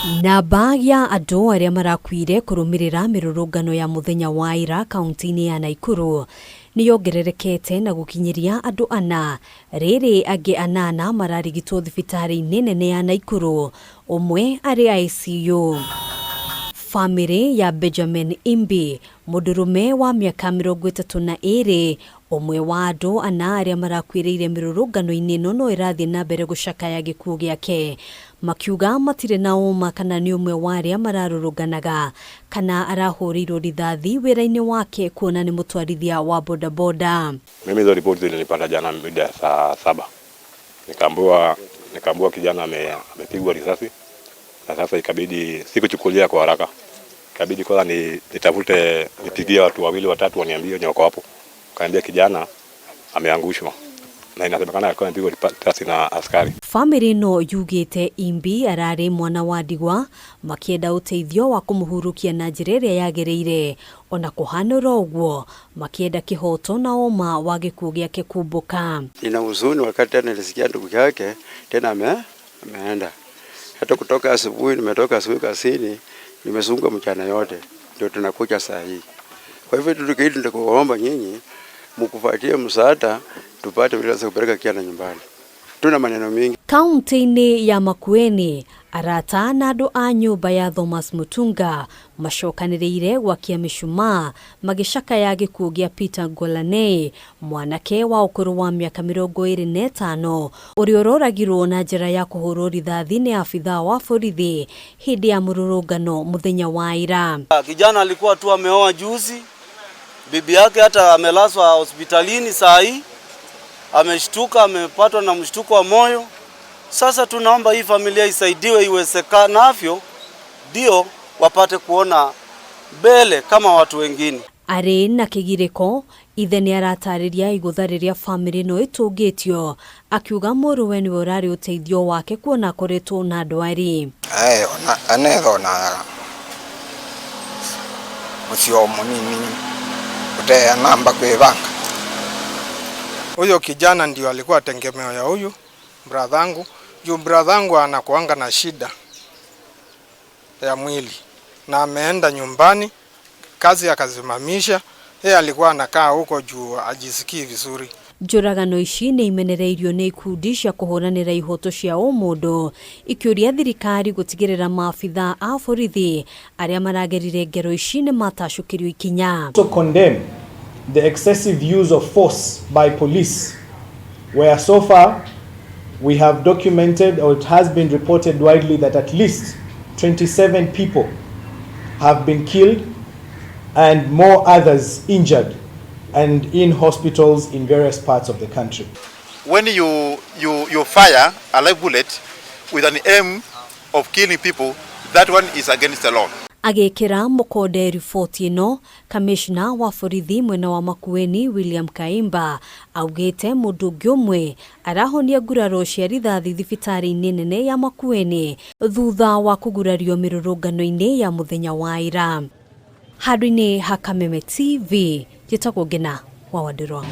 Namba ya andu aria marakuire kurumirira mirurungano ya muthenya wa ira kaunti-ini ya NAKURU niyongererekete na gukinyiria andu ana. Riri angi anana mararigitwo thibitari-ini nene ya NAKURU, umwe ari ICU. Bamiri ya Benjamin Imbi, mudurume wa miaka 32, umwe wa andu ana aria marakuiriire mirurungano-ini no irathie na mbere gucakaya gikuo giake, makiuga matire na uma kana ni umwe wa aria mararurunganaga kana arahurirwo rithathi wira-ini wake kuona ni mutwarithia wa bodaboda. Mimi hizo ripoti nilipata jana mida ya saa 7. Nikaambiwa kijana amepigwa risasi, na sasa ikabidi sikuchukulia kwa haraka. Ikabidi kwanza nitafute nipigie watu wawili watatu waniambie ni wako hapo. Kaambia kijana ameangushwa. Na inasemekana alikuwa amepigwa risasi na askari. Bamiri no yugite Imbi arari mwana wa ndigwa makienda uteithio wa kumuhurukia na njira iria yagereire, ona kuhanura uguo makienda kihoto na oma wa gikuo giake kumbuka. Ina huzuni wakati nilisikia ndugu yake tena ameenda. Hata kutoka asubuhi, nimetoka asubuhi kazini, nimezunguka mchana yote ndio tunakuja saa hii. Kwa hivyo tulikiidi ndikuomba nyinyi mkufuatie msaada tupate vile za kupeleka kijana nyumbani. Tuna maneno mingi. Kaunti-ini ya Makueni arata na andu a nyumba ya Thomas Mutunga macokaniriire gwakia mishumaa magicakaya gikuo gia Peter Golane, mwanake wa ukuru wa miaka 25 uria uroragirwo na njira ya kuhurwo rithathi ni afithaa wa borithi hindi ya mururungano muthenya wa ira. Kijana alikuwa tu ameoa juzi, bibi yake hata amelazwa hospitalini saa hii, ameshtuka, amepatwa na mshtuko wa moyo. Sasa tunaomba hii familia isaidiwe iwezekanavyo ndio wapate kuona mbele kama watu wengine. Ari na kigiriko ithe ni aratariria iguthariria family no itungitio, akiuga muruwe ni urari uteithio wake kuona koretwo na ndwari. Anetho na musio munini utea namba kwivanga. Huyo kijana ndio alikuwa tegemeo ya huyu bradhangu. Juu bradhangu anakuanga na shida ya mwili na ameenda nyumbani, kazi akazimamisha. Yeye alikuwa anakaa huko juu ajisikii vizuri. Njuragano ici ni imenereirio ni ikundi cia kuhuranira ihoto cia umundo, ikiuria thirikari gutigirira maabithaa a borithi aria maragerire ngero ici ni matacukirio ikinya. To condemn the excessive use of force by police, where so far we have documented, or it has been reported widely, that at least 27 people have been killed and more others injured and in hospitals in various parts of the country. When you fire a live bullet with an aim of killing people, that one is against the law. Agekira mukode ripoti ino, kamishna wa borithi mwena wa Makueni William Kaimba augite mundu ngiumwe arahonia nguraro cia rithathi thibitari-ini nene ya Makueni thutha wa kugurario mirurungano-ini ya muthenya wa ira. Handũ-inĩ ha Kameme TV, njĩtagwo Ngina wa Wandirwa.